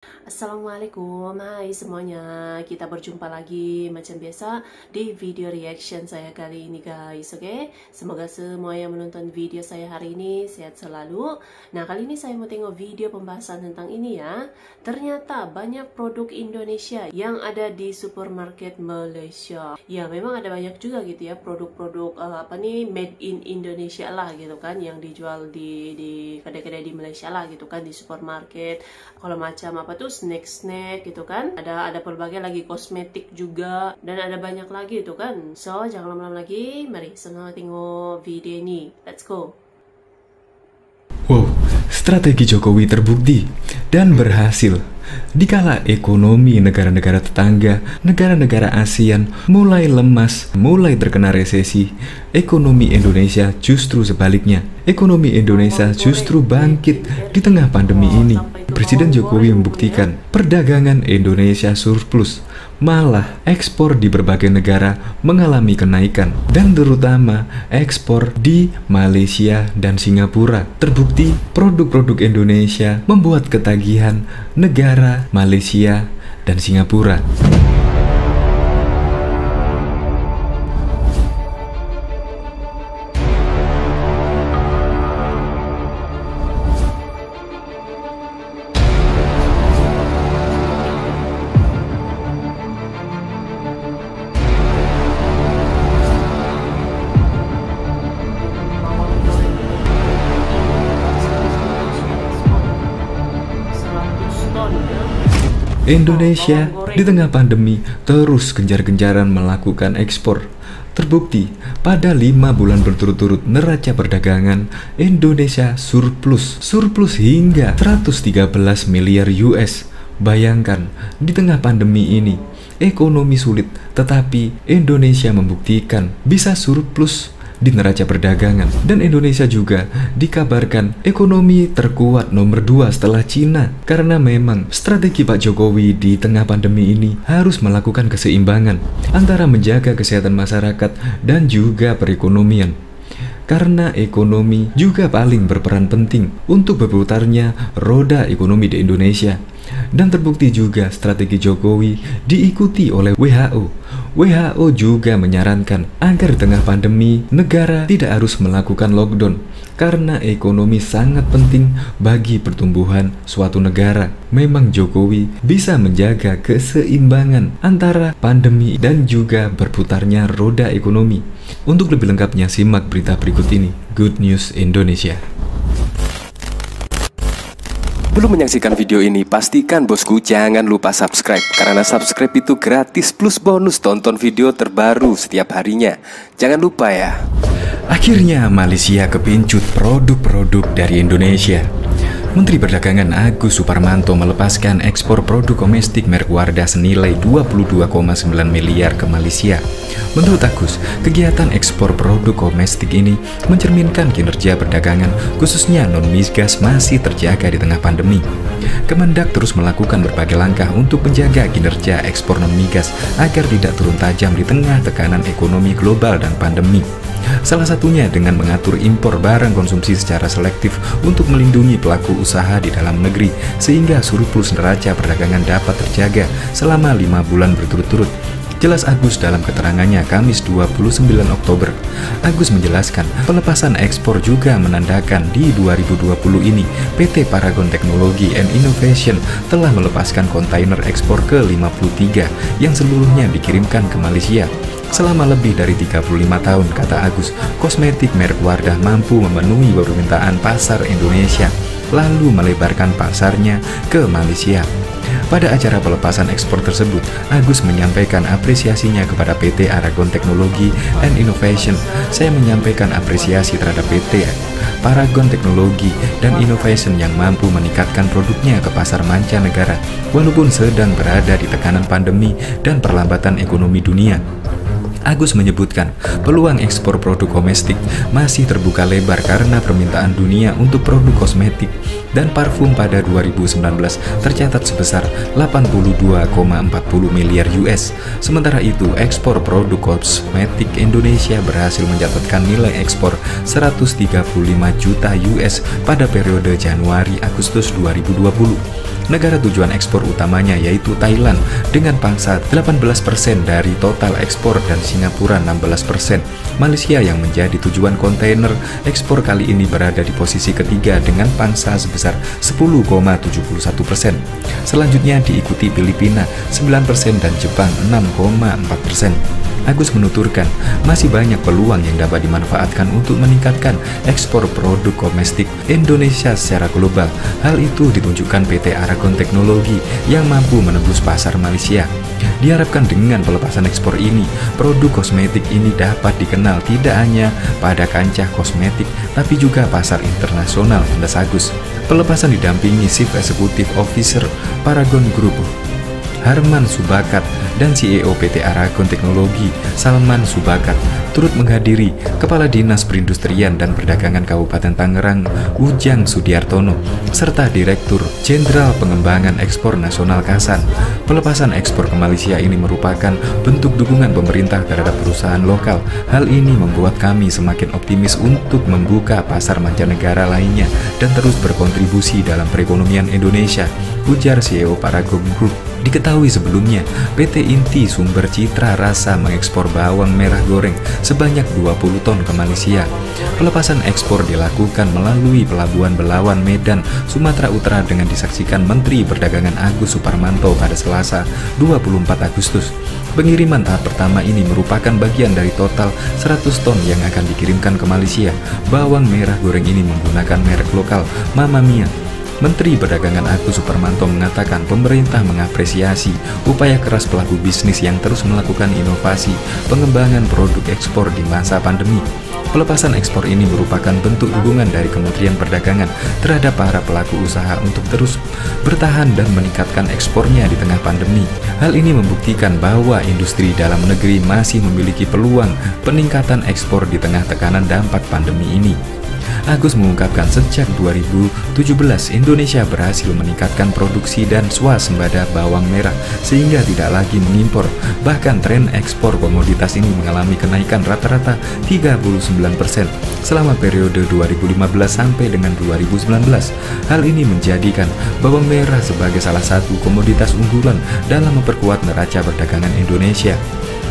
Assalamualaikum, hai semuanya. Kita berjumpa lagi macam biasa di video reaction saya kali ini guys. Oke, semoga semua yang menonton video saya hari ini sehat selalu. Nah, kali ini saya mau tengok video pembahasan tentang ini ya. Ternyata banyak produk Indonesia yang ada di supermarket Malaysia. Ya, memang ada banyak juga gitu ya produk-produk made in Indonesia lah gitu kan, yang dijual di kedai-kedai di Malaysia lah gitu kan, di supermarket. Kalau macam apa tuh snack gitu kan, ada berbagai lagi kosmetik juga, dan ada banyak lagi itu kan. So jangan lama-lama lagi, mari sama tengok video ini. Let's go. Wow, strategi Jokowi terbukti dan berhasil. Dikala ekonomi negara-negara tetangga, negara-negara ASEAN mulai lemas, mulai terkena resesi, ekonomi Indonesia justru sebaliknya. Ekonomi Indonesia justru bangkit di tengah pandemi ini. Presiden Jokowi membuktikan perdagangan Indonesia surplus, malah ekspor di berbagai negara mengalami kenaikan, dan terutama ekspor di Malaysia dan Singapura. Terbukti produk-produk Indonesia membuat ketagihan negara Malaysia dan Singapura. Indonesia di tengah pandemi terus gencar-gencaran melakukan ekspor. Terbukti pada 5 bulan berturut-turut neraca perdagangan Indonesia surplus hingga 113 miliar US. Bayangkan, di tengah pandemi ini ekonomi sulit, tetapi Indonesia membuktikan bisa surplus di neraca perdagangan. Dan Indonesia juga dikabarkan ekonomi terkuat nomor 2 setelah Cina, karena memang strategi Pak Jokowi di tengah pandemi ini harus melakukan keseimbangan antara menjaga kesehatan masyarakat dan juga perekonomian, karena ekonomi juga paling berperan penting untuk berputarnya roda ekonomi di Indonesia. Dan terbukti juga strategi Jokowi diikuti oleh WHO. WHO juga menyarankan agar di tengah pandemi negara tidak harus melakukan lockdown, karena ekonomi sangat penting bagi pertumbuhan suatu negara. Memang Jokowi bisa menjaga keseimbangan antara pandemi dan juga berputarnya roda ekonomi. Untuk lebih lengkapnya simak berita berikut ini. Good News Indonesia. Belum menyaksikan video ini, pastikan bosku jangan lupa subscribe, karena subscribe itu gratis plus bonus tonton video terbaru setiap harinya. Jangan lupa ya. Akhirnya Malaysia kepincut produk-produk dari Indonesia. Menteri Perdagangan Agus Suparmanto melepaskan ekspor produk domestik merek Wardah senilai 22,9 miliar ke Malaysia. Menurut Agus, kegiatan ekspor produk domestik ini mencerminkan kinerja perdagangan khususnya non-migas masih terjaga di tengah pandemi. Kemendak terus melakukan berbagai langkah untuk menjaga kinerja ekspor non-migas agar tidak turun tajam di tengah tekanan ekonomi global dan pandemi. Salah satunya dengan mengatur impor barang konsumsi secara selektif untuk melindungi pelaku usaha di dalam negeri, sehingga surplus neraca perdagangan dapat terjaga selama 5 bulan berturut-turut. Jelas Agus dalam keterangannya Kamis 29 Oktober. Agus menjelaskan pelepasan ekspor juga menandakan di 2020 ini PT Paragon Technology and Innovation telah melepaskan kontainer ekspor ke-53 yang seluruhnya dikirimkan ke Malaysia. Selama lebih dari 35 tahun, kata Agus, kosmetik merek Wardah mampu memenuhi permintaan pasar Indonesia, lalu melebarkan pasarnya ke Malaysia. Pada acara pelepasan ekspor tersebut, Agus menyampaikan apresiasinya kepada PT Paragon Technology and Innovation. Saya menyampaikan apresiasi terhadap PT Paragon Technology dan Innovation yang mampu meningkatkan produknya ke pasar mancanegara, walaupun sedang berada di tekanan pandemi dan perlambatan ekonomi dunia. Agus menyebutkan peluang ekspor produk domestik masih terbuka lebar karena permintaan dunia untuk produk kosmetik dan parfum pada 2019 tercatat sebesar 82,40 miliar US. Sementara itu, ekspor produk kosmetik Indonesia berhasil mencatatkan nilai ekspor 135 juta US pada periode Januari-Agustus 2020. Negara tujuan ekspor utamanya yaitu Thailand dengan pangsa 18% dari total ekspor dan Singapura 16%. Malaysia yang menjadi tujuan kontainer ekspor kali ini berada di posisi ketiga dengan pangsa sebesar 10,71%. Selanjutnya diikuti Filipina 9% dan Jepang 6,4%. Agus menuturkan, masih banyak peluang yang dapat dimanfaatkan untuk meningkatkan ekspor produk domestik Indonesia secara global. Hal itu ditunjukkan PT Aragon Teknologi yang mampu menembus pasar Malaysia. Diharapkan dengan pelepasan ekspor ini, produk kosmetik ini dapat dikenal tidak hanya pada kancah kosmetik, tapi juga pasar internasional, tulis Agus. Pelepasan didampingi Chief Executive Officer Paragon Group, Harman Subakat, dan CEO PT Aragon Teknologi, Salman Subakat, turut menghadiri Kepala Dinas Perindustrian dan Perdagangan Kabupaten Tangerang, Ujang Sudiartono, serta Direktur Jenderal Pengembangan Ekspor Nasional Kasan. Pelepasan ekspor ke Malaysia ini merupakan bentuk dukungan pemerintah terhadap perusahaan lokal. Hal ini membuat kami semakin optimis untuk membuka pasar mancanegara lainnya dan terus berkontribusi dalam perekonomian Indonesia, ujar CEO Paragon Group. Diketahui sebelumnya, PT Inti Sumber Citra Rasa mengekspor bawang merah goreng sebanyak 20 ton ke Malaysia. Pelepasan ekspor dilakukan melalui Pelabuhan Belawan, Medan, Sumatera Utara dengan disaksikan Menteri Perdagangan Agus Suparmanto pada Selasa 24 Agustus. Pengiriman tahap pertama ini merupakan bagian dari total 100 ton yang akan dikirimkan ke Malaysia. Bawang merah goreng ini menggunakan merek lokal Mama Mia. Menteri Perdagangan Agus Suparmanto mengatakan pemerintah mengapresiasi upaya keras pelaku bisnis yang terus melakukan inovasi pengembangan produk ekspor di masa pandemi. Pelepasan ekspor ini merupakan bentuk dukungan dari Kementerian Perdagangan terhadap para pelaku usaha untuk terus bertahan dan meningkatkan ekspornya di tengah pandemi. Hal ini membuktikan bahwa industri dalam negeri masih memiliki peluang peningkatan ekspor di tengah tekanan dampak pandemi ini. Agus mengungkapkan sejak 2017 Indonesia berhasil meningkatkan produksi dan swasembada bawang merah sehingga tidak lagi mengimpor. Bahkan tren ekspor komoditas ini mengalami kenaikan rata-rata 39% selama periode 2015 sampai dengan 2019. Hal ini menjadikan bawang merah sebagai salah satu komoditas unggulan dalam memperkuat neraca perdagangan Indonesia.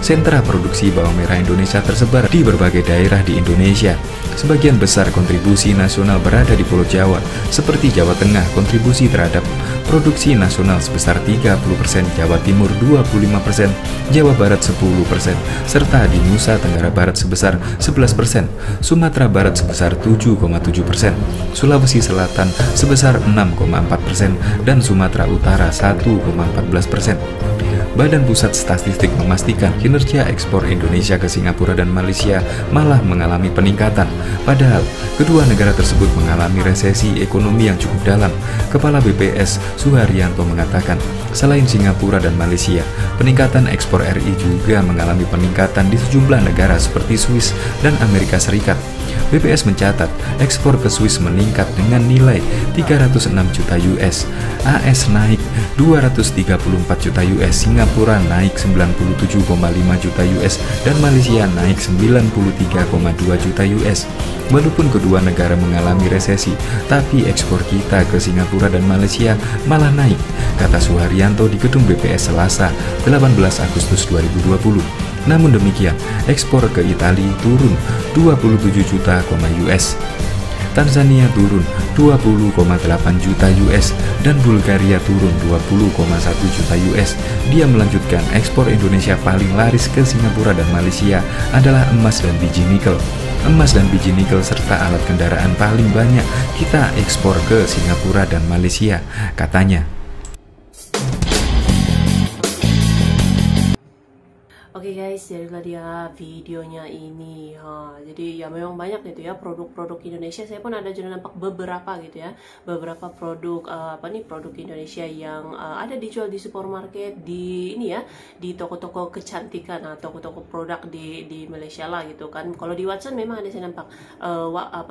Sentra produksi bawang merah Indonesia tersebar di berbagai daerah di Indonesia. Sebagian besar kontribusi nasional berada di Pulau Jawa, seperti Jawa Tengah kontribusi terhadap produksi nasional sebesar 30%, Jawa Timur 25%, Jawa Barat 10%, serta di Nusa Tenggara Barat sebesar 11%, Sumatera Barat sebesar 7,7%, Sulawesi Selatan sebesar 6,4%, dan Sumatera Utara 1,14%. Badan Pusat Statistik memastikan kinerja ekspor Indonesia ke Singapura dan Malaysia malah mengalami peningkatan. Padahal, kedua negara tersebut mengalami resesi ekonomi yang cukup dalam. Kepala BPS Suharyanto mengatakan, selain Singapura dan Malaysia, peningkatan ekspor RI juga mengalami peningkatan di sejumlah negara seperti Swiss dan Amerika Serikat. BPS mencatat ekspor ke Swiss meningkat dengan nilai 306 juta US, AS naik 234 juta US, Singapura naik 97,5 juta US, dan Malaysia naik 93,2 juta US. Walaupun kedua negara mengalami resesi, tapi ekspor kita ke Singapura dan Malaysia malah naik, kata Suharyanto di gedung BPS Selasa 18 Agustus 2020. Namun demikian, ekspor ke Italia turun 27 juta US, Tanzania turun 20,8 juta US, dan Bulgaria turun 20,1 juta US. Dia melanjutkan, ekspor Indonesia paling laris ke Singapura dan Malaysia adalah emas dan biji nikel. Emas dan biji nikel serta alat kendaraan paling banyak kita ekspor ke Singapura dan Malaysia, katanya. Oke guys, jadilah dia videonya ini. Jadi ya memang banyak gitu ya produk-produk Indonesia. Saya pun ada juga nampak beberapa gitu ya, beberapa produk produk Indonesia yang ada dijual di supermarket, di ini ya, di toko-toko kecantikan, toko-toko produk di Malaysia lah gitu kan. Kalau di Watson memang ada saya nampak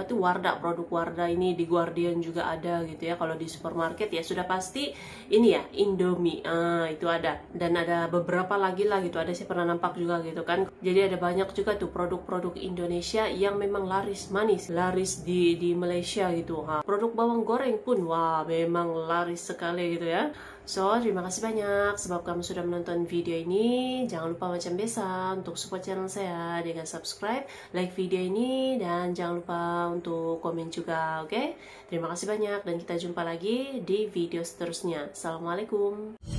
Wardah, produk Wardah ini, di Guardian juga ada gitu ya. Kalau di supermarket ya sudah pasti ini ya Indomie, itu ada, dan ada beberapa lagi lah gitu. Ada saya pernah nampak juga gitu kan. Jadi ada banyak juga tuh produk-produk Indonesia yang memang laris manis, laris di Malaysia gitu. Produk bawang goreng pun wah memang laris sekali gitu ya. So, terima kasih banyak sebab kamu sudah menonton video ini. Jangan lupa macam biasa untuk support channel saya dengan subscribe, like video ini, dan jangan lupa untuk komen juga, oke? Terima kasih banyak dan kita jumpa lagi di video seterusnya. Assalamualaikum.